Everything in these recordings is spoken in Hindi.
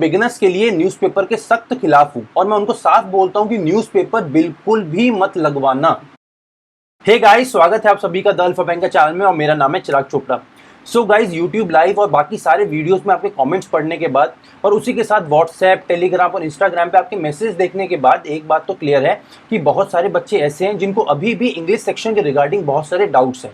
बिगनर्स के लिए न्यूज़पेपर के सख्त खिलाफ हूं और मैं उनको साफ बोलता हूं कि न्यूज़पेपर बिल्कुल भी मत लगवाना। हे गाइस, स्वागत है आप सभी का द अल्फा बैंक चैनल में और मेरा नाम है Chirag Chopra. So guys, YouTube live और बाकी सारे वीडियोस में आपके कमेंट्स पढ़ने के बाद और उसी के साथ व्हाट्सएप, टेलीग्राम और इंस्टाग्राम पे आपके मैसेज देखने के बाद एक बात तो क्लियर है कि बहुत सारे बच्चे ऐसे हैं जिनको अभी भी इंग्लिश सेक्शन के रिगार्डिंग बहुत सारे डाउट्स हैं।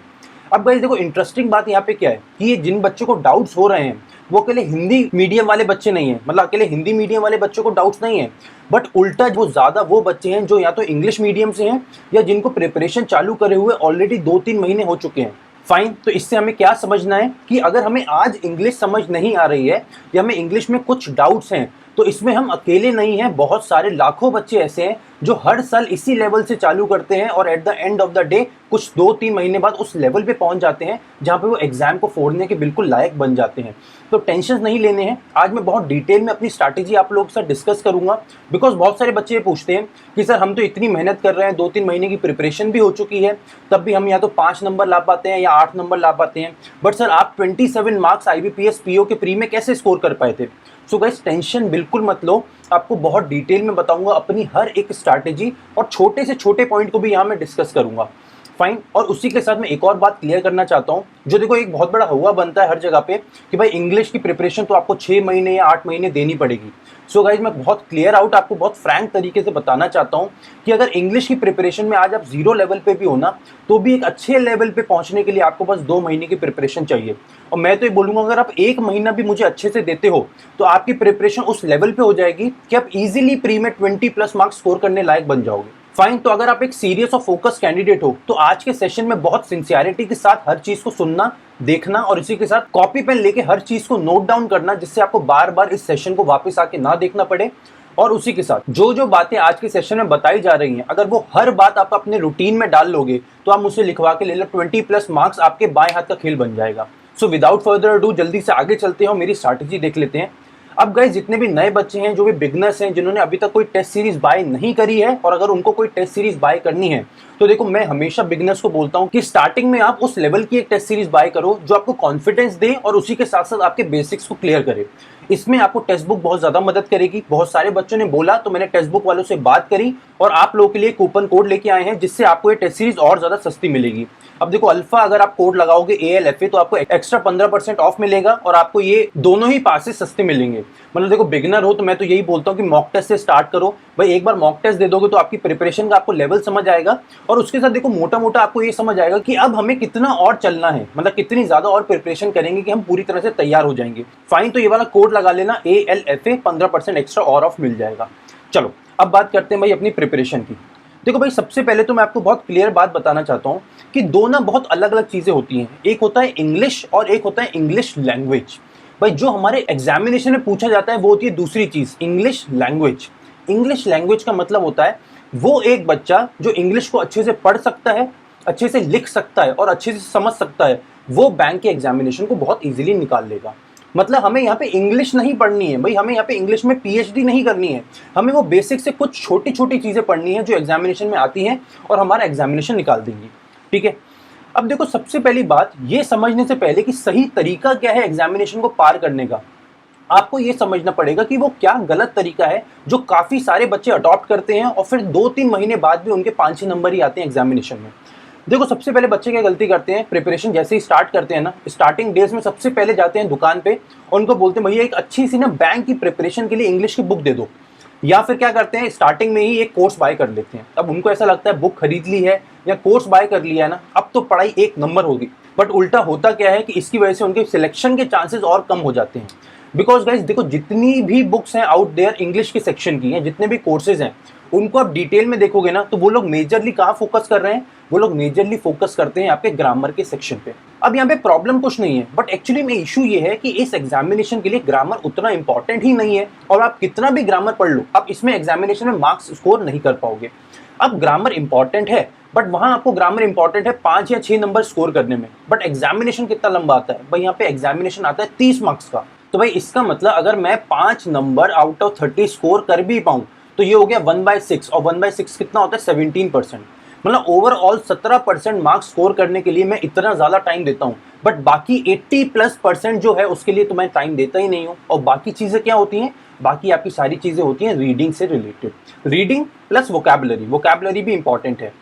अब गाइस देखो, इंटरेस्टिंग बात यहाँ पे क्या है कि ये जिन बच्चों को डाउट्स हो रहे हैं वो अकेले हिंदी मीडियम वाले बच्चे नहीं हैं, मतलब अकेले हिंदी मीडियम वाले बच्चों को डाउट्स नहीं है, बट उल्टा वो ज़्यादा वो बच्चे हैं जो या तो इंग्लिश मीडियम से हैं या जिनको प्रिपरेशन चालू करे हुए ऑलरेडी 2-3 महीने हो चुके हैं। फाइन, तो इससे हमें क्या समझना है कि अगर हमें आज इंग्लिश समझ नहीं आ रही है या हमें इंग्लिश में कुछ डाउट्स हैं तो इसमें हम अकेले नहीं हैं, बहुत सारे लाखों बच्चे ऐसे हैं जो हर साल इसी लेवल से चालू करते हैं और at the end of the day कुछ 2-3 महीने बाद उस लेवल पे पहुंच जाते हैं जहां पे वो एग्जाम को फोड़ने के बिल्कुल लायक बन जाते हैं। तो टेंशन नहीं लेने हैं। आज मैं बहुत डिटेल में अपनी स्ट्रैटेजी आप लोगों के साथ डिस्कस करूंगा, बिकॉज बहुत सारे बच्चे ये पूछते हैं कि सर हम तो इतनी मेहनत कर रहे हैं, 2-3 महीने की प्रिपरेशन भी हो चुकी है, तब भी हम या तो 5 नंबर ला पाते हैं या 8 नंबर ला पाते हैं, बट सर आप 27 मार्क्स IBPS PO के प्री में कैसे स्कोर कर पाए थे। सो गाइस, टेंशन बिल्कुल मत लो, आपको बहुत डिटेल में बताऊंगा अपनी हर एक स्ट्रैटेजी और छोटे से छोटे पॉइंट को भी यहाँ मैं डिस्कस करूंगा। फाइन, और उसी के साथ मैं एक और बात क्लियर करना चाहता हूँ जो देखो एक बहुत बड़ा हुआ बनता है हर जगह पे कि भाई इंग्लिश की प्रिपरेशन तो आपको 6 महीने या 8 महीने देनी पड़ेगी। सो गाइज, मैं बहुत क्लियर आउट आपको बहुत फ्रैंक तरीके से बताना चाहता हूँ कि अगर इंग्लिश की प्रिपरेशन में आज आप 0 लेवल पे भी हो ना तो भी एक अच्छे लेवल पे पहुंचने के लिए आपको बस 2 महीने की प्रिपरेशन चाहिए। और मैं तो ये बोलूँगा अगर आप 1 महीना भी मुझे अच्छे से देते हो तो आपकी प्रिपरेशन उस लेवल पे हो जाएगी कि आप इजीली प्री में 20+ मार्क्स स्कोर करने लायक बन जाओगे। फाइन, तो अगर आप एक सीरियस और फोकस कैंडिडेट हो तो आज के सेशन में बहुत सिंसियरिटी के साथ हर चीज को सुनना, देखना और इसी के साथ कॉपी पेन लेके हर चीज को नोट डाउन करना, जिससे आपको बार बार इस सेशन को वापस आके ना देखना पड़े। और उसी के साथ जो जो बातें आज के सेशन में बताई जा रही हैं, अगर वो हर बात आप अपने रूटीन में डाल लोगे तो आप मुझसे लिखवा के ले लो, 20+ मार्क्स आपके बाएं हाथ का खेल बन जाएगा। सो विदाउट फर्दर डू जल्दी से आगे चलते हैं और मेरी स्ट्रैटेजी देख लेते हैं। अब गाइस, जितने भी नए बच्चे हैं, जो भी बिगनर्स हैं, जिन्होंने अभी तक कोई टेस्ट सीरीज बाय नहीं करी है और अगर उनको कोई टेस्ट सीरीज बाय करनी है तो देखो, मैं हमेशा बिगनर्स को बोलता हूं कि स्टार्टिंग में आप उस लेवल की एक टेस्ट सीरीज बाय करो जो आपको कॉन्फिडेंस दे और उसी के साथ साथ आपके बेसिक्स को क्लियर करे। इसमें आपको टेक्स्ट बुक बहुत ज्यादा मदद करेगी। बहुत सारे बच्चों ने बोला तो मैंने टेक्स्ट बुक वालों से बात करी और आप लोगों के लिए कूपन कोड लेके आए हैं जिससे आपको ये टेस्ट सीरीज और ज्यादा सस्ती मिलेगी। अब देखो, अल्फा अगर आप कोड लगाओगे ALFA तो आपको एक्स्ट्रा 15% ऑफ मिलेगा और आपको ये दोनों ही पासेस सस्ते मिलेंगे। मतलब देखो, बिगिनर हो तो मैं तो यही बोलता हूँ कि मॉक टेस्ट से स्टार्ट करो भाई। एक बार मॉक टेस्ट दे दोगे तो आपकी प्रिपरेशन का आपको लेवल समझ आएगा और उसके साथ देखो मोटा मोटा आपको ये समझ आएगा कि अब हमें कितना और चलना है, मतलब कितनी ज्यादा और प्रिपरेशन करेंगे कि हम पूरी तरह से तैयार हो जाएंगे। फाइन, तो ये वाला कोड लगा लेना ALFA, 15% एक्स्ट्रा और ऑफ मिल जाएगा। चलो अब बात करते हैं भाई अपनी प्रिपरेशन की। देखो भाई, सबसे पहले तो मैं आपको बहुत क्लियर बात बताना चाहता हूँ कि दो ना बहुत अलग अलग चीजें होती हैं। एक होता है इंग्लिश और एक होता है इंग्लिश लैंग्वेज। भाई जो हमारे एग्जामिनेशन में पूछा जाता है वो होती है दूसरी चीज, इंग्लिश लैंग्वेज। इंग्लिश लैंग्वेज का मतलब होता है वो एक बच्चा जो इंग्लिश को अच्छे से पढ़ सकता है, अच्छे से लिख सकता है और अच्छे से समझ सकता है, वो बैंक के एग्जामिनेशन को बहुत ईजिली निकाल लेगा। मतलब हमें यहाँ पे इंग्लिश नहीं पढ़नी है भाई, हमें यहाँ पे इंग्लिश में PhD नहीं करनी है, हमें वो बेसिक से कुछ छोटी छोटी चीजें पढ़नी है जो एग्जामिनेशन में आती हैं और हमारा एग्जामिनेशन निकाल देंगी। ठीक है, अब देखो, सबसे पहली बात ये समझने से पहले कि सही तरीका क्या है एग्जामिनेशन को पार करने का, आपको ये समझना पड़ेगा कि वो क्या गलत तरीका है जो काफी सारे बच्चे अडॉप्ट करते हैं और फिर 2-3 महीने बाद भी उनके 5-6 नंबर ही आते हैं एग्जामिनेशन में। देखो, सबसे पहले बच्चे क्या गलती करते हैं, प्रिपरेशन जैसे ही स्टार्ट करते हैं ना, स्टार्टिंग डेज में सबसे पहले जाते हैं दुकान पे और उनको बोलते हैं भैया एक अच्छी सी ना बैंक की प्रिपरेशन के लिए इंग्लिश की बुक दे दो। या फिर क्या करते हैं, स्टार्टिंग में ही एक कोर्स बाय कर लेते हैं। अब उनको ऐसा लगता है बुक खरीद ली है या कोर्स बाय कर लिया है ना, अब तो पढ़ाई 1 नंबर होगी। बट उल्टा होता क्या है कि इसकी वजह से उनके सिलेक्शन के चांसेस और कम हो जाते हैं। बिकॉज गाइज देखो, जितनी भी बुक्स हैं आउट देयर इंग्लिश के सेक्शन की हैं, जितने भी कोर्सेज हैं, उनको आप डिटेल में देखोगे ना तो वो लोग मेजरली कहाँ फोकस कर रहे हैं, वो लोग मेजरली फोकस करते हैं आपके ग्रामर के सेक्शन पे। अब यहाँ पे प्रॉब्लम कुछ नहीं है, बट एक्चुअली में इशू ये है कि इस एग्जामिनेशन के लिए ग्रामर उतना इंपॉर्टेंट ही नहीं है और आप कितना भी ग्रामर पढ़ लो, आप इसमें एग्जामिनेशन में मार्क्स स्कोर नहीं कर पाओगे। अब ग्रामर इंपॉर्टेंट है, बट वहां आपको ग्रामर इंपॉर्टेंट है 5 या 6 नंबर स्कोर करने में, बट एग्जामिनेशन कितना लंबा आता है भाई, यहाँ पे एग्जामिनेशन आता है 30 मार्क्स का। तो भाई इसका मतलब अगर मैं 5 नंबर आउट ऑफ 30 स्कोर कर भी पाऊं तो ये हो गया 1/6 और 1/6 कितना होता है 17%। मतलब ओवरऑल 17% मार्क्स स्कोर करने के लिए मैं इतना ज्यादा टाइम देता हूँ। बट बाकी 80+% जो है उसके लिए तो मैं टाइम देता ही नहीं हूँ। और बाकी चीज़ें क्या होती हैं, बाकी आपकी सारी चीज़ें होती हैं रीडिंग से related, reading plus vocabulary, vocabulary भी इंपॉर्टेंट है।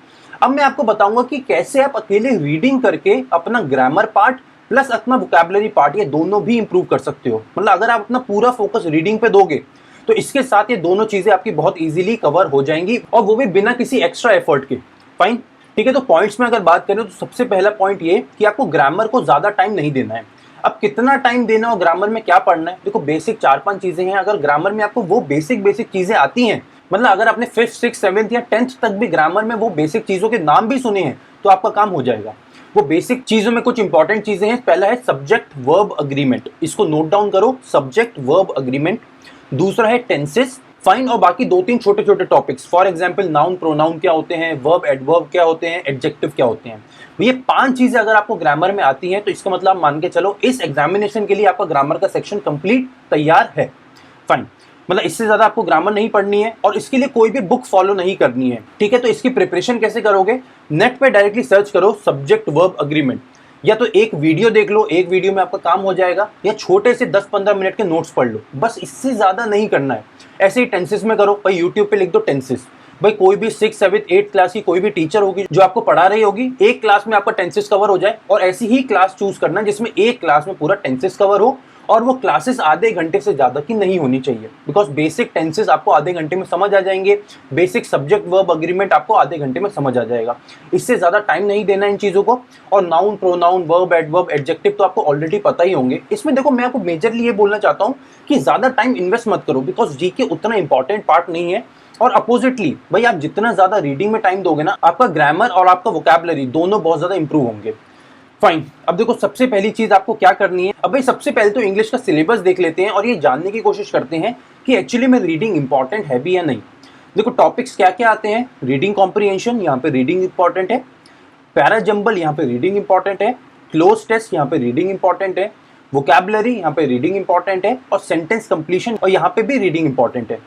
अब मैं आपको बताऊंगा कि कैसे आप अकेले रीडिंग करके अपना ग्रामर पार्ट प्लस अपना वोकैबुलरी पार्ट ये दोनों भी इंप्रूव कर सकते हो। मतलब अगर आप अपना पूरा फोकस रीडिंग पे दोगे तो इसके साथ ये दोनों चीजें आपकी बहुत इजीली कवर हो जाएंगी, और वो भी बिना किसी एक्स्ट्रा एफर्ट के। फाइन, ठीक है। तो पॉइंट्स में अगर बात करें तो सबसे पहला पॉइंट ये कि आपको ग्रामर को ज्यादा टाइम नहीं देना है। अब कितना टाइम देना और ग्रामर में क्या पढ़ना है, देखो बेसिक 4-5 चीजें हैं। अगर ग्रामर में आपको वो बेसिक चीजें आती हैं, मतलब अगर आपने 5th 6th 7th या 10th तक भी ग्रामर में वो बेसिक चीजों के नाम भी सुने हैं तो आपका काम हो जाएगा। वो बेसिक चीजों में कुछ इंपॉर्टेंट चीजें हैं। पहला है सब्जेक्ट वर्ब अग्रीमेंट, इसको नोट डाउन करो, सब्जेक्ट वर्ब अग्रीमेंट। दूसरा है टेंसेस, फाइन, और बाकी 2-3 छोटे छोटे topics, for example noun pronoun क्या होते हैं, वर्ब एडवर्ब क्या होते हैं, एडजेक्टिव क्या होते हैं। ये 5 चीजें अगर आपको ग्रामर में आती हैं तो इसका मतलब मान के चलो इस एग्जामिनेशन के लिए आपका ग्रामर का सेक्शन कंप्लीट तैयार है। फाइन, मतलब इससे ज्यादा आपको ग्रामर नहीं पढ़नी है और इसके लिए कोई भी बुक फॉलो नहीं करनी है, ठीक है। तो इसकी प्रिपरेशन कैसे करोगे, नेट पे डायरेक्टली सर्च करो सब्जेक्ट वर्ब अग्रीमेंट, या तो एक वीडियो देख लो, एक वीडियो में आपका काम हो जाएगा, या छोटे से 10-15 मिनट के नोट्स पढ़ लो, बस इससे ज्यादा नहीं करना है। ऐसे ही टेंसेस में करो भाई, यूट्यूब पे लिख दो टेंसेस। भाई कोई भी 6th 7th 8th क्लास की कोई भी टीचर होगी जो आपको पढ़ा रही होगी, एक क्लास में आपका टेंसेस कवर हो जाए, और ऐसी ही क्लास चूज करना जिसमें एक क्लास में पूरा टेंसेस कवर हो, और वो क्लासेस आधे घंटे से ज्यादा की नहीं होनी चाहिए, बिकॉज बेसिक टेंसेस आपको आधे घंटे में समझ आ जाएंगे, बेसिक सब्जेक्ट वर्ब अग्रीमेंट आपको आधे घंटे में समझ आ जाएगा। इससे ज्यादा टाइम नहीं देना इन चीजों को। और noun pronoun verb adverb adjective तो आपको ऑलरेडी पता ही होंगे। इसमें देखो मैं आपको मेजरली ये बोलना चाहता हूँ कि ज्यादा टाइम इन्वेस्ट मत करो, बिकॉज जीके उतना इंपॉर्टेंट पार्ट नहीं है। और अपोजिटली भाई आप जितना ज्यादा रीडिंग में टाइम दोगे ना, आपका ग्रामर और आपका वोकैबुलरी दोनों बहुत ज्यादा इंप्रूव होंगे। फाइन, अब देखो सबसे पहली चीज आपको क्या करनी है। अब भाई सबसे पहले तो इंग्लिश का सिलेबस देख लेते हैं और ये जानने की कोशिश करते हैं कि एक्चुअली में रीडिंग इंपॉर्टेंट है भी या नहीं। देखो टॉपिक्स क्या क्या आते हैं, रीडिंग कॉम्प्रिहेंशन, यहाँ पे रीडिंग इंपॉर्टेंट है, पैराजम्बल यहाँ पे रीडिंग इंपॉर्टेंट है, क्लोज टेस्ट यहाँ पे रीडिंग इंपॉर्टेंट है, वोकैबुलरी यहाँ पे रीडिंग इंपॉर्टेंट है, और सेंटेंस कंप्लीशन और यहाँ पे भी रीडिंग इंपॉर्टेंट है।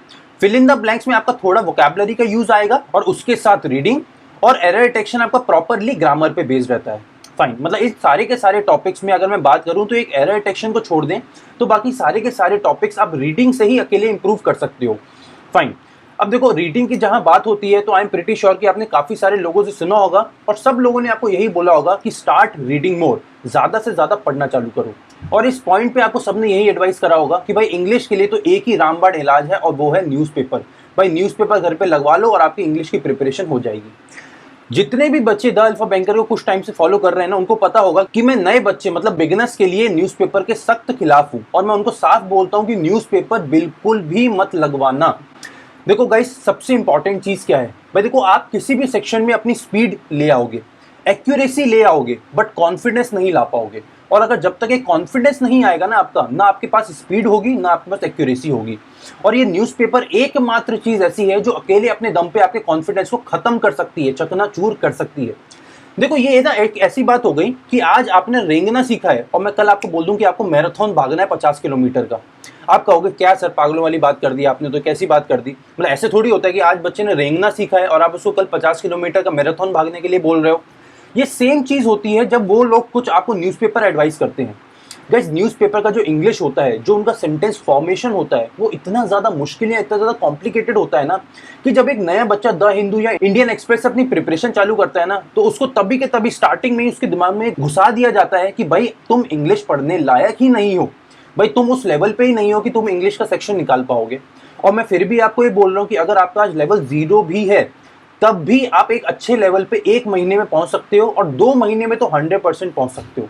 फिल इन द ब्लैंक्स में आपका थोड़ा वोकैबुलरी का यूज आएगा और उसके साथ रीडिंग, और एरर डिटेक्शन आपका प्रॉपरली ग्रामर पे बेस्ड रहता है। फाइन, मतलब इस सारे के सारे टॉपिक्स में अगर मैं बात करूं तो एक एरर डिटेक्शन को छोड़ दें तो बाकी सारे के सारे टॉपिक्स आप रीडिंग से ही अकेले इंप्रूव कर सकते हो। फाइन, अब देखो रीडिंग की जहां बात होती है तो आई एम प्रीटी श्योर कि आपने काफी सारे लोगों से सुना होगा और सब लोगों ने आपको यही बोला होगा कि स्टार्ट रीडिंग मोर, ज्यादा से ज्यादा पढ़ना चालू करो। और इस पॉइंट पे आपको सबने यही एडवाइस करा होगा कि भाई इंग्लिश के लिए तो एक ही रामबाण इलाज है और वो है न्यूज़पेपर। भाई न्यूज़पेपर घर पे लगवा लो और आपकी इंग्लिश की प्रिपरेशन हो जाएगी। जितने भी बच्चे द अल्फा बैंकर को कुछ टाइम से फॉलो कर रहे हैं ना, उनको पता होगा कि मैं नए बच्चे मतलब बिगिनर्स के लिए न्यूज़पेपर के सख्त खिलाफ हूं, और मैं उनको साफ बोलता हूं कि न्यूज़पेपर बिल्कुल भी मत लगवाना। देखो गाइस, सबसे इंपॉर्टेंट चीज क्या है भाई, देखो आप किसी भी सेक्शन में अपनी स्पीड ले आओगे, एक्यूरेसी ले आओगे, बट कॉन्फिडेंस नहीं ला पाओगे। और अगर जब तक एक कॉन्फिडेंस नहीं आएगा ना आपका, ना आपके पास स्पीड होगी ना आपके पास एक्यूरेसी होगी। और ये न्यूज़पेपर एकमात्र चीज ऐसी है जो अकेले अपने दम पे आपके कॉन्फिडेंस को खत्म कर सकती है, चकनाचूर कर सकती है। देखो ये ना एक ऐसी बात हो गई कि आज आपने रेंगना सीखा है और मैं कल आपको बोल दूं कि आपको मैराथन भागना है 50 किलोमीटर का। आप कहोगे क्या सर, पागलों वाली बात कर दी आपने, तो कैसी बात कर दी। मतलब ऐसे थोड़ी होता है कि आज बच्चे ने रेंगना सीखा है और आप उसको कल 50 किलोमीटर का मैराथन भागने के लिए बोल रहे हो। ये सेम चीज होती है जब वो लोग कुछ आपको न्यूज़पेपर एडवाइस करते हैं। गाइस न्यूज़पेपर का जो इंग्लिश होता है, जो उनका सेंटेंस फॉर्मेशन होता है, वो इतना ज़्यादा मुश्किल या इतना ज़्यादा कॉम्प्लिकेटेड होता है ना कि जब एक नया बच्चा द हिंदू या इंडियन एक्सप्रेस अपनी प्रिपरेशन चालू करता है ना, तो उसको तभी के तभी स्टार्टिंग में ही उसके दिमाग में घुसा दिया जाता है कि भाई तुम इंग्लिश पढ़ने लायक ही नहीं हो, भाई तुम उस लेवल पे ही नहीं हो कि तुम इंग्लिश का सेक्शन निकाल पाओगे। और मैं फिर भी आपको ये बोल रहा हूँ कि अगर आपका आज लेवल 0 भी है, तब भी आप एक अच्छे लेवल पे 1 महीने में पहुंच सकते हो और 2 महीने में तो 100% पहुंच सकते हो।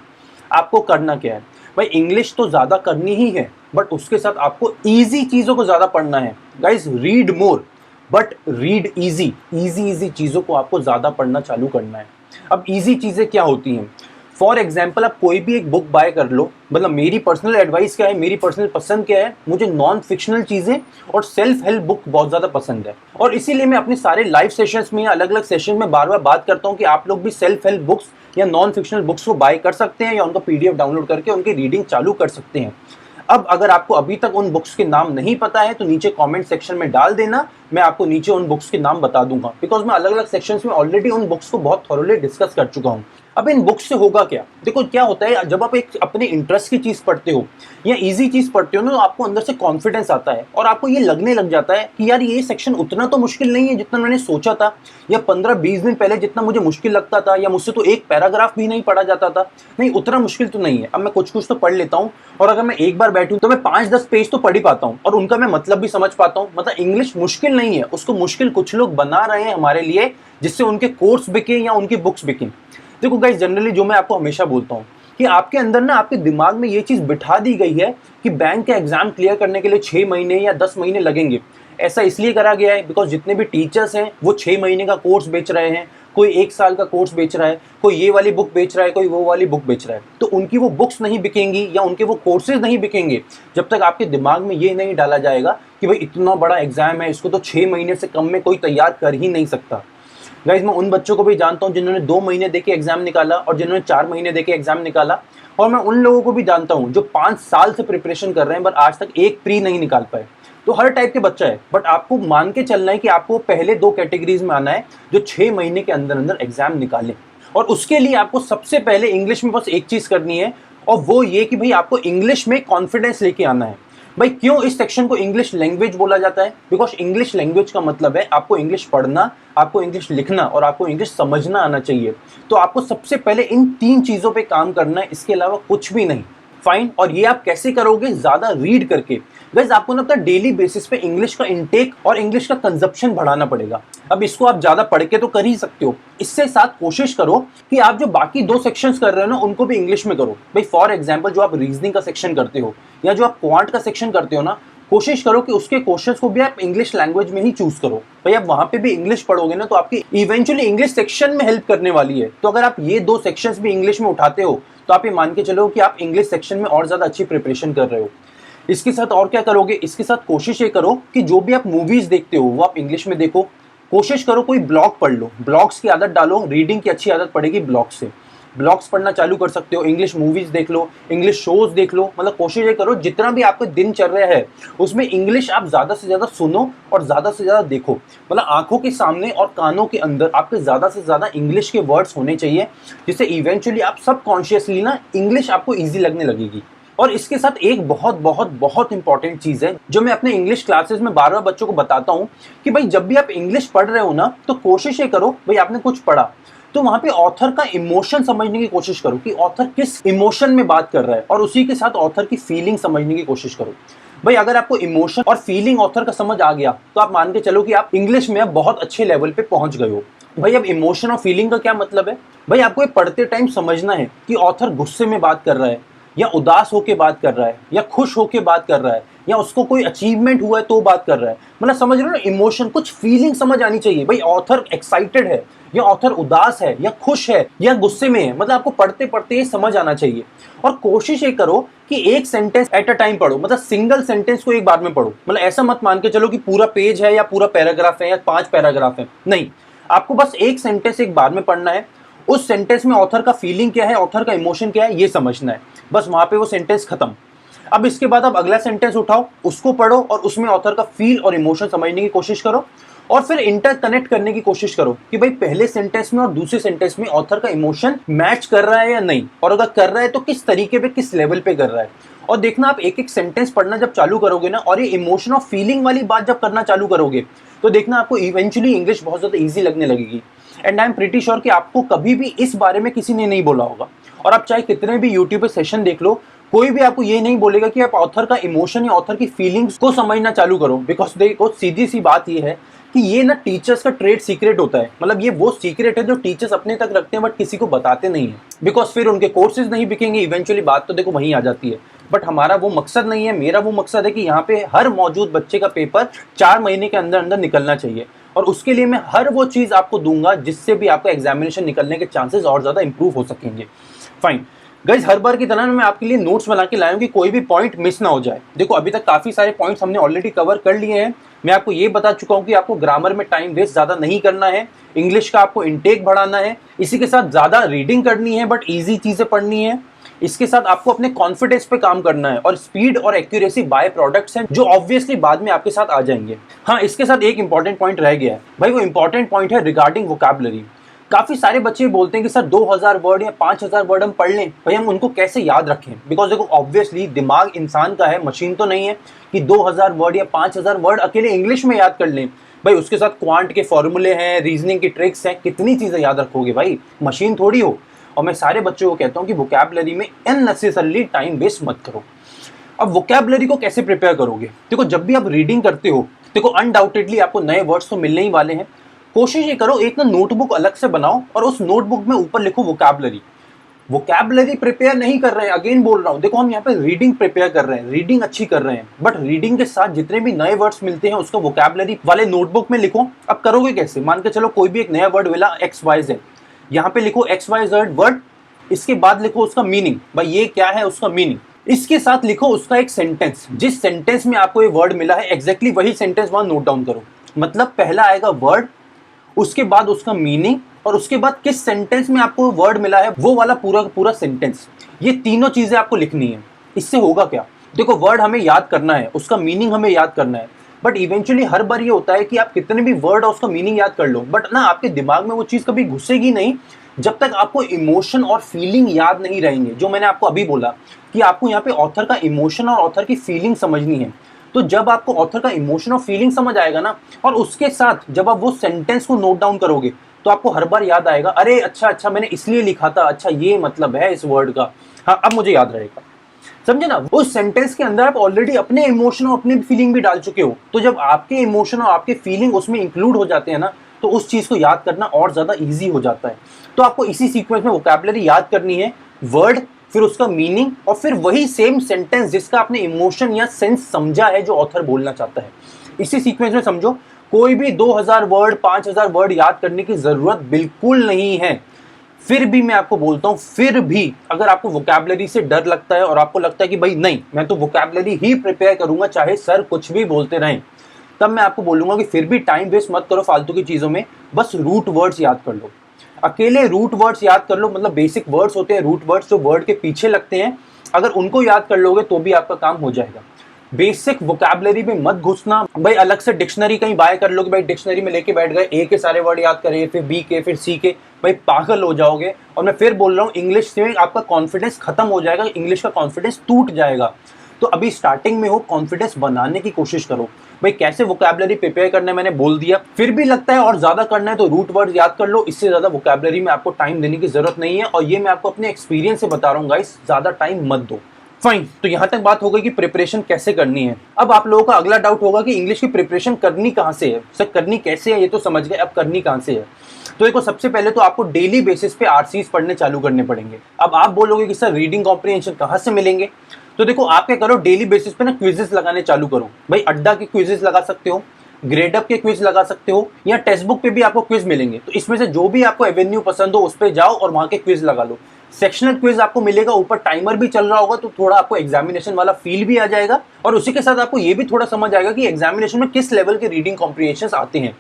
आपको करना क्या है भाई, इंग्लिश तो ज्यादा करनी ही है, बट उसके साथ आपको इजी चीजों को ज्यादा पढ़ना है। Guys read more but read easy, easy चीजों को आपको ज्यादा पढ़ना चालू करना है। अब इजी चीजें क्या होती हैं, फॉर एग्जाम्पल आप कोई भी एक बुक बाय कर लो। मतलब मेरी पर्सनल एडवाइस क्या है, मेरी पर्सनल पसंद क्या है, मुझे नॉन फिक्शनल चीजें और सेल्फ हेल्प बुक बहुत ज्यादा पसंद है। और इसीलिए मैं अपने सारे लाइव सेशंस में, अलग अलग सेशन में बार बार बात करता हूँ कि आप लोग भी सेल्फ हेल्प बुक्स या नॉन फिक्शनल बुक्स को बाय कर सकते हैं या उनका PDF डाउनलोड करके उनकी रीडिंग चालू कर सकते हैं। अब अगर आपको अभी तक उन बुक्स के नाम नहीं पता है तो नीचे कमेंट सेक्शन में डाल देना, मैं आपको नीचे उन बुक्स के नाम बता दूंगा, बिकॉज मैं अलग अलग सेक्शंस में ऑलरेडी उन बुक्स को बहुत थॉरोली डिस्कस कर चुका हूँ। अब इन बुक्स से होगा क्या? देखो क्या होता है, जब आप एक अपने इंटरेस्ट की चीज पढ़ते हो या इजी चीज पढ़ते हो ना, तो आपको अंदर से कॉन्फिडेंस आता है और आपको ये लगने लग जाता है कि यार ये सेक्शन उतना तो मुश्किल नहीं है जितना मैंने सोचा था, या 15-20 दिन पहले जितना मुझे मुश्किल लगता था, या मुझसे तो एक पैराग्राफ भी नहीं पढ़ा जाता था, नहीं उतना मुश्किल तो नहीं है। अब मैं कुछ कुछ तो पढ़ लेता हूँ, और अगर मैं एक बार बैठूं तो मैं 5-10 पेज तो पढ़ ही पाता हूँ और उनका मैं मतलब भी समझ पाता हूँ। मतलब इंग्लिश मुश्किल नहीं है, उसको मुश्किल कुछ लोग बना रहे हैं हमारे लिए, जिससे उनके कोर्स बिके या उनकी बुक्स बिके। देखो गाइस, जनरली जो मैं आपको हमेशा बोलता हूँ कि आपके अंदर ना, आपके दिमाग में ये चीज बिठा दी गई है कि बैंक का एग्जाम क्लियर करने के लिए 6 महीने या 10 महीने लगेंगे। ऐसा इसलिए करा गया है बिकॉज जितने भी टीचर्स हैं वो 6 महीने का कोर्स बेच रहे हैं, कोई 1 साल का कोर्स बेच रहा है, कोई ये वाली बुक बेच रहा है, कोई वो वाली बुक बेच रहा है। तो उनकी वो बुक्स नहीं बिकेंगी या उनके वो कोर्सेज नहीं बिकेंगे जब तक आपके दिमाग में ये नहीं डाला जाएगा कि भाई इतना बड़ा एग्जाम है, इसको तो 6 महीने से कम में कोई तैयार कर ही नहीं सकता। गाइज, मैं उन बच्चों को भी जानता हूँ जिन्होंने 2 महीने देके एग्जाम निकाला और जिन्होंने 4 महीने देके एग्जाम निकाला, और मैं उन लोगों को भी जानता हूँ जो 5 साल से प्रिपरेशन कर रहे हैं बट आज तक एक प्री नहीं निकाल पाए। तो हर टाइप के बच्चा है, बट आपको मान के चलना है कि आपको पहले 2 कैटेगरीज में आना है जो 6 महीने के अंदर अंदर एग्जाम निकालें। और उसके लिए आपको सबसे पहले इंग्लिश में बस एक चीज करनी है, और वो ये कि भाई आपको इंग्लिश में कॉन्फिडेंस लेके आना है। भाई क्यों इस सेक्शन को इंग्लिश लैंग्वेज बोला जाता है? बिकॉज इंग्लिश लैंग्वेज का मतलब है आपको इंग्लिश पढ़ना, आपको इंग्लिश लिखना और आपको इंग्लिश समझना आना चाहिए। तो आपको सबसे पहले इन 3 चीजों पे काम करना है, इसके अलावा कुछ भी नहीं। फाइन। और ये आप कैसे करोगे? ज्यादा रीड करके। गाइस, आपको ना अपना डेली बेसिस पे इंग्लिश का इंटेक और इंग्लिश का कंजप्शन बढ़ाना पड़ेगा। अब इसको आप ज्यादा पढ़ के तो कर ही सकते हो, इससे साथ कोशिश करो कि आप जो बाकी 2 सेक्शंस कर रहे हो ना उनको भी इंग्लिश में करो। भाई फॉर एग्जांपल, जो आप रीजनिंग का सेक्शन करते हो या जो आप क्वांट का सेक्शन करते हो ना, कोशिश करो कि उसके क्वेश्चंस को भी आप इंग्लिश लैंग्वेज में ही चूज करो। भाई आप वहां पे भी इंग्लिश पढ़ोगे ना तो आपकी इवेंचुअली इंग्लिश सेक्शन में हेल्प करने वाली है। तो अगर आप ये 2 सेक्शंस भी इंग्लिश में उठाते हो तो आप ये मान के चलो कि आप इंग्लिश सेक्शन में और ज्यादा अच्छी प्रिपरेशन कर रहे हो। इसके साथ और क्या करोगे? इसके साथ कोशिश ये करो कि जो भी आप मूवीज देखते हो वो आप इंग्लिश में देखो। कोशिश करो कोई ब्लॉग पढ़ लो, ब्लॉग्स की आदत डालो, रीडिंग की अच्छी आदत पड़ेगी ब्लॉग से। ब्लॉग्स पढ़ना चालू कर सकते हो, इंग्लिश मूवीज देख लो, इंग्लिश शोज देख लो। मतलब कोशिश ये करो जितना भी आपका दिनचर्या है उसमें इंग्लिश आप ज्यादा से ज्यादा सुनो और ज्यादा से ज्यादा देखो। मतलब आंखों के सामने और कानों के अंदर आपके ज्यादा से ज्यादा इंग्लिश के वर्ड्स होने चाहिए, जिससे इवेंचुअली आप सबकॉन्शियसली ना इंग्लिश आपको ईजी लगने लगेगी। और इसके साथ एक बहुत बहुत बहुत इंपॉर्टेंट चीज है जो मैं अपने इंग्लिश क्लासेस में बार बार बच्चों को बताता हूँ कि भाई जब भी आप इंग्लिश पढ़ रहे हो ना तो कोशिश ये करो, भाई आपने कुछ पढ़ा तो वहां पे ऑथर का इमोशन समझने की कोशिश करो कि ऑथर किस इमोशन में बात कर रहा है, और उसी के साथ ऑथर की फीलिंग समझने की कोशिश करो। भाई अगर आपको इमोशन और फीलिंग ऑथर का समझ आ गया तो आप मान के चलो कि आप इंग्लिश में अब बहुत अच्छे लेवल पे पहुंच गए हो। भाई अब इमोशन और फीलिंग का क्या मतलब है? भाई आपको ये पढ़ते टाइम समझना है कि ऑथर गुस्से में बात कर रहा है या उदास होके बात कर रहा है या खुश होके बात कर रहा है या उसको कोई अचीवमेंट हुआ है तो बात कर रहा है। मतलब समझ रहे हो ना, इमोशन, कुछ फीलिंग समझ आनी चाहिए। भाई ऑथर एक्साइटेड है या ऑथर उदास है या खुश है या गुस्से में है, मतलब आपको पढ़ते पढ़ते ये समझ आना चाहिए। और कोशिश ये करो कि एक सेंटेंस एट अ टाइम पढ़ो, मतलब सिंगल सेंटेंस को एक बार में पढ़ो। मतलब ऐसा मत मान के चलो कि पूरा पेज है या पूरा पैराग्राफ है या 5 पैराग्राफ है, नहीं, आपको बस एक सेंटेंस एक बार में पढ़ना है। उस सेंटेंस में ऑथर का फीलिंग क्या है, ऑथर का इमोशन क्या है, ये समझना है, बस वहां पे वो सेंटेंस खत्म। अब इसके बाद आप अगला सेंटेंस उठाओ, उसको पढ़ो और उसमें ऑथर का फील और इमोशन समझने की कोशिश करो, और फिर इंटरकनेक्ट करने की कोशिश करो कि भाई पहले सेंटेंस में और दूसरे सेंटेंस में ऑथर का इमोशन मैच कर रहा है या नहीं, और अगर कर रहा है तो किस तरीके पे, किस लेवल पे कर रहा है। और देखना, आप एक एक सेंटेंस पढ़ना जब चालू करोगे ना और ये इमोशन और फीलिंग वाली बात जब करना चालू करोगे तो देखना आपको इवेंचुअली इंग्लिश बहुत ज्यादा ईजी लगने लगेगी। And I am pretty sure कि आपको कभी भी इस बारे में किसी ने नहीं बोला होगा, और आप चाहे कितने भी यूट्यूब पे सेशन देख लो, कोई भी आपको ये नहीं बोलेगा कि आप ऑथर का इमोशन या ऑथर की फीलिंग्स को समझना चालू करो। बिकॉज देखो, सीधी सी बात ये है कि ये ना टीचर्स का ट्रेड सीक्रेट होता है। मतलब ये वो सीक्रेट है जो टीचर्स अपने तक रखते हैं बट किसी को बताते नहीं है, बिकॉज फिर उनके कोर्सेज नहीं बिकेंगे। इवेंचुअली बात तो देखो वहीं आ जाती है, बट हमारा वो मकसद नहीं है। मेरा वो मकसद है कि यहाँ पे हर मौजूद बच्चे का पेपर 4 महीने के अंदर अंदर निकलना चाहिए, और उसके लिए मैं हर वो चीज़ आपको दूंगा जिससे भी आपका एग्जामिनेशन निकलने के चांसेस और ज़्यादा इंप्रूव हो सकेंगे। फाइन गाइज, हर बार की तरह मैं आपके लिए नोट्स बना के लाया हूं कि कोई भी पॉइंट मिस ना हो जाए। देखो अभी तक काफ़ी सारे पॉइंट्स हमने ऑलरेडी कवर कर लिए हैं। मैं आपको ये बता चुका हूं कि आपको ग्रामर में टाइम वेस्ट ज़्यादा नहीं करना है, इंग्लिश का आपको इंटेक बढ़ाना है, इसी के साथ ज़्यादा रीडिंग करनी है बट ईजी चीज़ें पढ़नी है। इसके साथ आपको अपने कॉन्फिडेंस पे काम करना है, और स्पीड और एक्यूरेसी बाय प्रोडक्ट्स हैं जो ऑब्वियसली बाद में आपके साथ आ जाएंगे। हाँ, इसके साथ एक इंपॉर्टेंट पॉइंट रह गया है भाई, वो इंपॉर्टेंट पॉइंट है रिगार्डिंग वोकैबुलरी। काफी सारे बच्चे बोलते हैं कि सर 2000 वर्ड या 5000 वर्ड हम पढ़ लें, भाई हम उनको कैसे याद रखें? बिकॉज देखो ऑब्वियसली दिमाग इंसान का है, मशीन तो नहीं है कि 2000 वर्ड या 5000 वर्ड अकेले इंग्लिश में याद कर लें। भाई उसके साथ क्वांट के फॉर्मूले हैं, रीजनिंग की ट्रिक्स हैं, कितनी चीजें याद रखोगे भाई, मशीन थोड़ी हो। और मैं सारे बच्चों को कहता हूँ कि वोकैबुलरी में अननेसेसरली टाइम वेस्ट मत करो। अब वोकैबुलरी को कैसे प्रिपेयर करोगे? देखो जब भी आप रीडिंग करते हो, देखो अनडाउटेडली आपको नए वर्ड्स तो मिलने ही वाले हैं। कोशिश ये करो एक ना नोटबुक अलग से बनाओ और उस नोटबुक में ऊपर लिखो वोकैबुलरी। वोकैबुलरी प्रिपेयर नहीं कर रहे हैं, अगेन बोल रहा हूँ, देखो हम यहाँ पे रीडिंग प्रिपेयर कर रहे हैं, रीडिंग अच्छी कर रहे हैं, बट रीडिंग के साथ जितने भी नए वर्ड्स मिलते हैं उसको वोकैबुलरी वाले नोटबुक में लिखो। अब करोगे कैसे? मान के चलो कोई भी एक नया वर्ड मिला XYZ, यहाँ पे लिखो XYZ वर्ड, इसके बाद लिखो उसका मीनिंग, भाई ये क्या है उसका मीनिंग, इसके साथ लिखो उसका एक सेंटेंस, जिस सेंटेंस में आपको ये वर्ड मिला है एग्जैक्टली वही सेंटेंस वहां नोट डाउन करो। मतलब पहला आएगा वर्ड, उसके बाद उसका मीनिंग, और उसके बाद किस सेंटेंस में आपको वर्ड मिला है वो वाला पूरा पूरा सेंटेंस। ये तीनों चीजें आपको लिखनी है। इससे होगा क्या? देखो वर्ड हमें याद करना है, उसका मीनिंग हमें याद करना है, बट इवेंचुअली हर बार ये होता है कि आप कितने भी वर्ड और उसका मीनिंग याद कर लो, बट ना आपके दिमाग में वो चीज कभी घुसेगी नहीं जब तक आपको इमोशन और फीलिंग याद नहीं रहेंगे। जो मैंने आपको अभी बोला कि आपको यहाँ पे ऑथर का इमोशन और ऑथर की फीलिंग समझनी है। तो जब आपको ऑथर का इमोशन और फीलिंग समझ आएगा ना, और उसके साथ जब आप वो सेंटेंस को नोट डाउन करोगे, तो आपको हर बार याद आएगा, अरे अच्छा अच्छा मैंने इसलिए लिखा था, अच्छा ये मतलब है इस वर्ड का, हाँ अब मुझे याद रहेगा। समझे ना? उस सेंटेंस के अंदर आप ऑलरेडी अपने इमोशन और अपनी फीलिंग भी डाल चुके हो, तो जब आपके इमोशन और आपके फीलिंग उसमें इंक्लूड हो जाते हैं ना, तो उस चीज को याद करना और ज्यादा इजी हो जाता है। तो आपको इसी सीक्वेंस में वोकैबुलरी याद करनी है, वर्ड, फिर उसका मीनिंग, और फिर वही सेम सेंटेंस जिसका आपने इमोशन या सेंस समझा है जो ऑथर बोलना चाहता है। इसी सीक्वेंस में समझो। कोई भी 2000 वर्ड 5000 वर्ड याद करने की जरूरत बिल्कुल नहीं है। फिर भी मैं आपको बोलता हूं, फिर भी अगर आपको वोकैबुलरी से डर लगता है और आपको लगता है कि भाई नहीं मैं तो वोकैबुलरी ही प्रिपेयर करूंगा चाहे सर कुछ भी बोलते रहें, तब मैं आपको बोलूंगा कि फिर भी टाइम वेस्ट मत करो फालतू की चीजों में, बस रूट वर्ड्स याद कर लो। अकेले रूट वर्ड्स याद कर लो, मतलब बेसिक वर्ड्स होते हैं रूट वर्ड्स जो वर्ड के पीछे लगते हैं, अगर उनको याद कर लोगे तो भी आपका काम हो जाएगा। बेसिक वोकैबुलरी में मत घुसना। भाई अलग से डिक्शनरी कहीं बाय कर लोगे, भाई डिक्शनरी में लेके बैठ गए, ए के सारे वर्ड याद करे, फिर बी के, फिर सी के, भाई पागल हो जाओगे। और मैं फिर बोल रहा हूँ, इंग्लिश में आपका कॉन्फिडेंस खत्म हो जाएगा, इंग्लिश का कॉन्फिडेंस टूट जाएगा। तो अभी स्टार्टिंग में हो, कॉन्फिडेंस बनाने की कोशिश करो। भाई कैसे वोकैबुलरी प्रिपेयर करना है मैंने बोल दिया, फिर भी लगता है और ज्यादा करना है तो रूट वर्ड याद कर लो, इससे ज्यादा वोकैबुलरी में आपको टाइम देने की जरूरत नहीं है। और ये मैं आपको अपने एक्सपीरियंस से बता रहा हूँ गाइस, ज्यादा टाइम मत दो। फाइन, तो यहाँ तक बात हो गई कि प्रिपरेशन कैसे करनी है। अब आप लोगों का अगला डाउट होगा कि इंग्लिश की प्रिपरेशन करनी कहाँ से है? सर करनी कैसे है ये तो समझ गए, अब करनी कहाँ से है? तो देखो सबसे पहले तो आपको डेली बेसिस पे आरसीज पढ़ने चालू करने पड़ेंगे। अब आप बोलोगे कि सर रीडिंग कॉम्प्रिहेंशन कहाँ से मिलेंगे? तो देखो आप क्या करो, डेली बेसिस पे ना क्विजेस लगाने चालू करो। भाई अड्डा के क्विजेस लगा सकते हो, ग्रेडअप के क्विज लगा सकते हो, या टेक्स्ट बुक पे भी आपको क्विज मिलेंगे। तो इसमें से जो भी आपको एवेन्यू पसंद हो उस पर जाओ और वहां के क्विज लगा लो। सेक्शनल क्विज आपको मिलेगा, ऊपर टाइमर भी चल रहा होगा, तो थोड़ा आपको एग्जामिनेशन वाला फील भी आ जाएगा, और उसी के साथ आपको ये भी थोड़ा समझ आएगा कि एग्जामिनेशन में किस लेवल के रीडिंग कॉम्प्रिहेंशन आते हैं।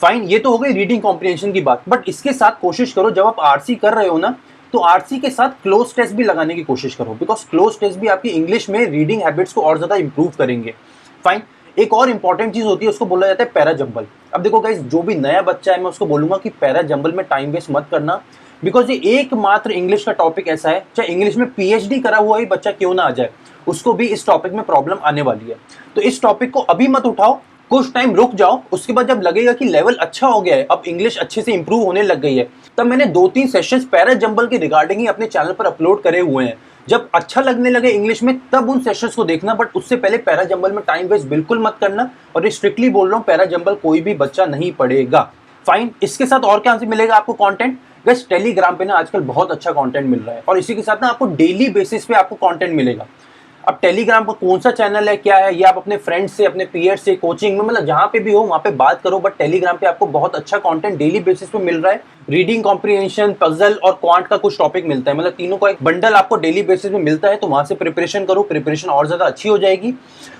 फाइन, ये तो हो गई रीडिंग कॉम्प्रिहेंशन की बात, बट इसके साथ कोशिश करो जब आप आरसी कर रहे हो ना, तो आरसी के साथ क्लोज टेस्ट भी लगाने की कोशिश करो, बिकॉज क्लोज टेस्ट भी आपकी इंग्लिश में रीडिंग हैबिट्स को और ज्यादा इंप्रूव करेंगे। फाइन, एक और इंपॉर्टेंट चीज होती है, उसको बोला जाता है पैरा जंबल। अब देखो गाइस, जो भी नया बच्चा है मैं उसको बोलूंगा कि पैरा जंबल में टाइम वेस्ट मत करना, बिकॉज ये एकमात्र इंग्लिश का टॉपिक ऐसा है, चाहे इंग्लिश में पीएचडी करा हुआ ही बच्चा क्यों ना आ जाए, उसको भी इस टॉपिक में प्रॉब्लम आने वाली है। तो इस टॉपिक को अभी मत उठाओ, कुछ टाइम रुक जाओ, उसके बाद जब लगेगा कि लेवल अच्छा हो गया है, अब इंग्लिश अच्छे से इंप्रूव होने लग गई है, तब मैंने 2-3 सेशंस पैरा जंबल के रिगार्डिंग ही अपने चैनल पर अपलोड करे हुए हैं। जब अच्छा लगने लगे इंग्लिश में तब उन सेशंस को देखना, बट उससे पहले पैरा जंबल में टाइम वेस्ट बिल्कुल मत करना। और ये स्ट्रिक्टली बोल रहा हूँ, पैरा जंबल कोई भी बच्चा नहीं पढ़ेगा। फाइन, इसके साथ और क्या से मिलेगा आपको कंटेंट? बस टेलीग्राम पे ना आजकल बहुत अच्छा कंटेंट मिल रहा है, और इसी के साथ ना आपको डेली बेसिस पे आपको कंटेंट मिलेगा। अब टेलीग्राम का कौन सा चैनल है, क्या है, ये आप अपने फ्रेंड्स से, अपने पीयर से, कोचिंग में, मतलब जहाँ पे भी हो वहाँ पे बात करो, बट टेलीग्राम पे आपको बहुत अच्छा कंटेंट डेली बेसिस पे मिल रहा है। रीडिंग कॉम्प्रिहेंशन, पजल और क्वांट का कुछ टॉपिक मिलता है, मतलब तीनों का एक बंडल आपको डेली बेसिस में मिलता है। तो वहाँ से प्रिपरेशन करो, प्रिपरेशन और ज़्यादा अच्छी हो जाएगी।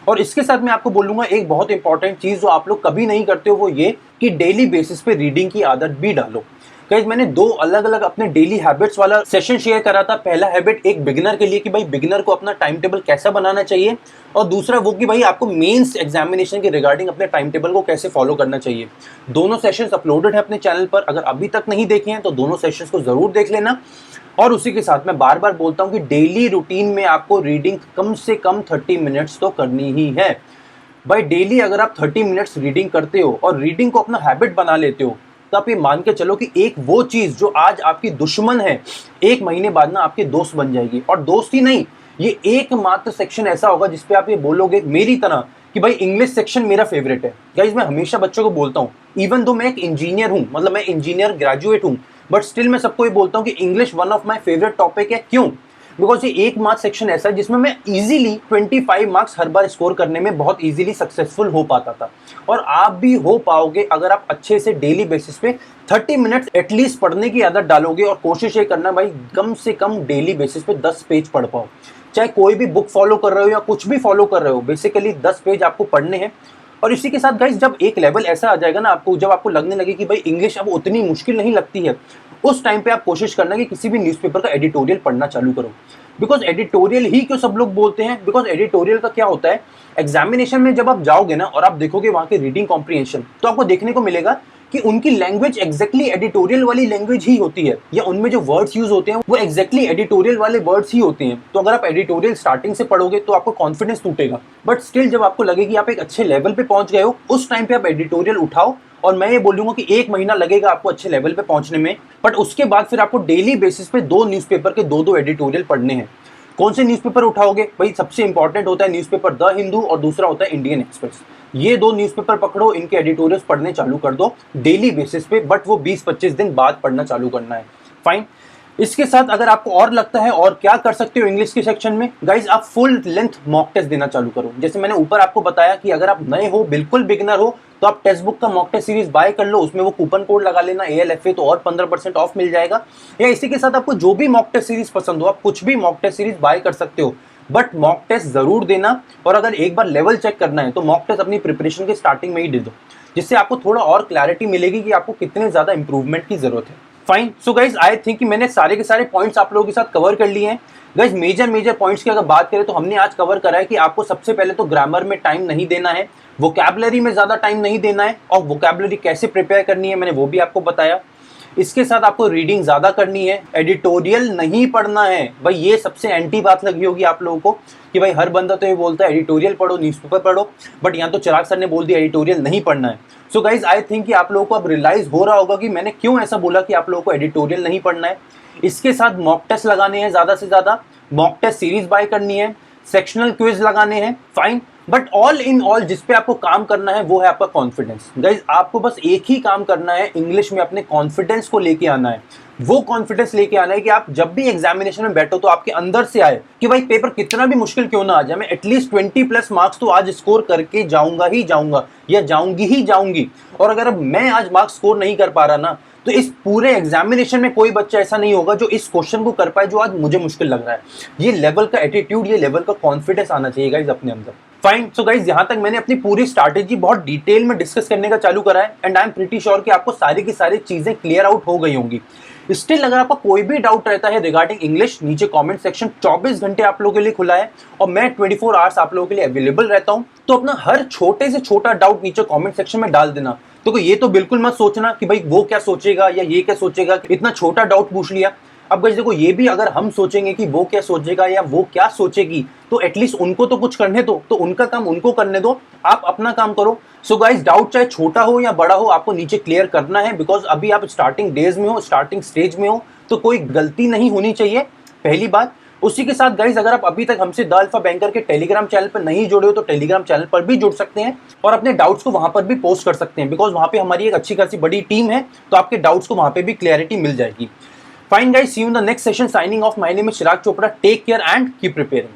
और इसके साथ मैं आपको बोलूँगा एक बहुत इंपॉर्टेंट चीज़ जो आप लोग कभी नहीं करते हो, वो ये कि डेली बेसिस पे रीडिंग की आदत भी डालो। गाइस मैंने दो अलग अलग अपने डेली हैबिट्स वाला सेशन शेयर करा था। पहला हैबिट एक बिगिनर के लिए कि भाई बिगिनर को अपना टाइम टेबल कैसा बनाना चाहिए, और दूसरा वो कि भाई आपको मेंस एग्जामिनेशन के रिगार्डिंग अपने टाइम टेबल को कैसे फॉलो करना चाहिए। दोनों सेशंस अपलोडेड है अपने चैनल पर, अगर अभी तक नहीं देखे हैं तो दोनों सेशंस को जरूर देख लेना। और उसी के साथ मैं बार बार बोलता हूँ कि डेली रूटीन में आपको रीडिंग कम से कम 30 मिनट्स तो करनी ही है। भाई डेली अगर आप 30 मिनट्स रीडिंग करते हो और रीडिंग को अपना हैबिट बना लेते हो, तो आप ये मान के चलो कि एक वो चीज जो आज आपकी दुश्मन है, एक महीने बाद ना आपके दोस्त बन जाएगी। और दोस्त ही नहीं, ये एकमात्र सेक्शन ऐसा होगा जिसपे आप ये बोलोगे मेरी तरह कि भाई इंग्लिश सेक्शन मेरा फेवरेट है। गाइस मैं हमेशा बच्चों को बोलता हूँ, इवन दो मैं एक इंजीनियर हूँ, मतलब मैं इंजीनियर ग्रेजुएट हूँ, बट स्टिल मैं सबको ये बोलता हूँ कि English one of my favourite topic है। क्यों? बिकॉज ये एक मार्क्स सेक्शन ऐसा है जिसमें मैं इजीली 25 मार्क्स हर बार स्कोर करने में बहुत इजीली सक्सेसफुल हो पाता था। और आप भी हो पाओगे अगर आप अच्छे से डेली बेसिस पे 30 मिनट्स एटलीस्ट पढ़ने की आदत डालोगे। और कोशिश ये करना भाई कम से कम डेली बेसिस पे 10 पेज पढ़ पाओ। चाहे कोई भी बुक फॉलो कर रहे हो या कुछ भी फॉलो कर रहे हो, बेसिकली 10 पेज आपको पढ़ने हैं। और इसी के साथ गाइस जब एक लेवल ऐसा आ जाएगा ना आपको, जब आपको लगने लगे कि भाई इंग्लिश अब उतनी मुश्किल नहीं लगती है, उस टाइम पे आप कोशिश करना कि किसी भी न्यूज़पेपर का एडिटोरियल पढ़ना चालू करो। बिकॉज एडिटोरियल ही क्यों सब लोग बोलते हैं, बिकॉज एडिटोरियल का क्या होता है, एग्जामिनेशन में जब आप जाओगे ना और आप देखोगे वहां के रीडिंग कॉम्प्रिहेंशन, तो आपको देखने को मिलेगा कि उनकी लैंग्वेज एग्जैक्टली एडिटोरियल वाली लैंग्वेज ही होती है, या उनमें जो वर्ड्स यूज होते हैं वो एग्जैक्टली एडिटोरियल वाले वर्ड्स ही होते हैं। तो अगर आप एडिटोरियल स्टार्टिंग से पढ़ोगे तो आपको कॉन्फिडेंस टूटेगा, बट स्टिल जब आपको लगे कि आप एक अच्छे लेवल पे पहुंच गए हो, उस टाइम पे आप एडिटोरियल उठाओ। और मैं ये बोलूंगा कि 1 महीना लगेगा आपको अच्छे लेवल पे पहुंचने में, बट उसके बाद फिर आपको डेली बेसिस पे 2 न्यूज़पेपर के 2-2 एडिटोरियल पढ़ने हैं। कौन से न्यूज़पेपर उठाओगे? भाई सबसे इंपॉर्टेंट होता है न्यूज़पेपर द हिंदू और दूसरा होता है इंडियन एक्सप्रेस। ये 2 न्यूज़पेपर पकड़ो, इनके एडिटोरियल्स पढ़ने चालू कर दो डेली बेसिस पे, बट वो 20-25 दिन बाद पढ़ना चालू करना है। फाइन। इसके साथ अगर आपको और लगता है और क्या कर सकते हो इंग्लिश के सेक्शन में, गाइज आप फुल लेंथ मॉक टेस्ट देना चालू करो। जैसे मैंने ऊपर आपको बताया कि अगर आप नए हो, बिल्कुल बिगिनर हो, तो आप टेक्स्ट बुक का मॉक टेस्ट सीरीज बाय कर लो, उसमें वो कूपन कोड लगा लेना ALFA, तो और 15% ऑफ मिल जाएगा। या इसी के साथ आपको जो भी मॉक टेस्ट सीरीज पसंद हो, आप कुछ भी मॉक टेस्ट सीरीज बाय कर सकते हो, बट मॉक टेस्ट जरूर देना। और अगर एक बार लेवल चेक करना है तो मॉक टेस्ट अपनी प्रिपरेशन के स्टार्टिंग में ही दे दो, जिससे आपको थोड़ा और क्लैरिटी मिलेगी कि आपको कितने ज्यादा इंप्रूवमेंट की जरूरत है। Fine. So guys I think कि मैंने सारे के सारे पॉइंट्स आप लोगों के साथ कवर कर लिए हैं। गाइज मेजर पॉइंट्स की अगर बात करें तो हमने आज कवर करा है कि आपको सबसे पहले तो ग्रामर में टाइम नहीं देना है, वोकैबुलरी में ज्यादा टाइम नहीं देना है, और वोकैबुलरी कैसे प्रिपेयर करनी है मैंने वो भी आपको बताया। इसके साथ आपको रीडिंग ज्यादा करनी है, एडिटोरियल नहीं पढ़ना है। भाई ये सबसे एंटी बात लगी होगी आप लोगों को कि भाई हर बंदा तो ये बोलता है एडिटोरियल पढ़ो, न्यूज़पेपर पढ़ो, बट यहाँ तो चिराग सर ने बोल दिया एडिटोरियल नहीं पढ़ना है। सो गाइज आई थिंक कि आप लोगों को अब रियलाइज हो रहा होगा कि मैंने क्यों ऐसा बोला कि आप लोगों को एडिटोरियल नहीं पढ़ना है। इसके साथ मॉक टेस्ट लगाने हैं ज्यादा से ज्यादा, मॉक टेस्ट सीरीज बाय करनी है, सेक्शनल क्विज लगाने हैं। Fine. But all in all जिस पे आपको काम करना है वो है आपका कॉन्फिडेंस। गाइज आपको बस एक ही काम करना है, इंग्लिश में अपने कॉन्फिडेंस को लेके आना है। वो कॉन्फिडेंस लेके आना है कि आप जब भी एग्जामिनेशन में बैठो तो आपके अंदर से आए कि भाई पेपर कितना भी मुश्किल क्यों ना आ जाए, मैं एटलीस्ट 20+ मार्क्स तो आज स्कोर करके जाऊंगा ही जाऊंगा, या जाऊंगी ही जाऊंगी। और अगर मैं आज मार्क्स स्कोर नहीं कर पा रहा ना, तो इस पूरे एग्जामिनेशन में कोई बच्चा ऐसा नहीं होगा जो इस क्वेश्चन को कर पाए जो आज मुझे मुश्किल लग रहा है। ये लेवल का एटीट्यूड, ये लेवल का कॉन्फिडेंस आना चाहिए गाइज अपने अंदर। फाइन। सो गाइज यहाँ तक मैंने अपनी पूरी स्ट्रैटेजी बहुत डिटेल में डिस्कस करने का चालू करा है, and I am pretty sure कि आपको सारी की सारी चीजें क्लियर आउट हो गई होंगी। स्टिल अगर आपका कोई भी डाउट रहता है रिगार्डिंग इंग्लिश, नीचे कमेंट सेक्शन 24 घंटे आप लोगों के लिए खुला है, और मैं 24 आवर्स आप लोगों के लिए अवेलेबल रहता हूं। तो अपना हर छोटे से छोटा डाउट नीचे कमेंट सेक्शन में डाल देना। तो ये तो बिल्कुल मत सोचना कि भाई वो क्या सोचेगा या ये क्या सोचेगा, इतना छोटा डाउट पूछ लिया। अब गाइस देखो, ये भी अगर हम सोचेंगे कि वो क्या सोचेगा या वो क्या सोचेगी, तो एटलीस्ट उनको तो कुछ करने दो, तो उनका काम उनको करने दो, आप अपना काम करो। सो गाइस डाउट चाहे छोटा हो या बड़ा हो, आपको नीचे क्लियर करना है, बिकॉज अभी आप स्टार्टिंग डेज में हो, स्टार्टिंग स्टेज में हो, तो कोई गलती नहीं होनी चाहिए, पहली बात। उसी के साथ गाइस अगर आप अभी तक हमसे द अल्फा बैंकर के टेलीग्राम चैनल पर नहीं जुड़े हो तो टेलीग्राम चैनल पर भी जुड़ सकते हैं, और अपने डाउट्स को वहां पर भी पोस्ट कर सकते हैं, बिकॉज वहां पे हमारी एक अच्छी खासी बड़ी टीम है, तो आपके डाउट्स को वहां पे भी क्लैरिटी मिल जाएगी। Fine guys, see you in the next session. Signing off. My name is Chirag Chopra. Take care and keep preparing.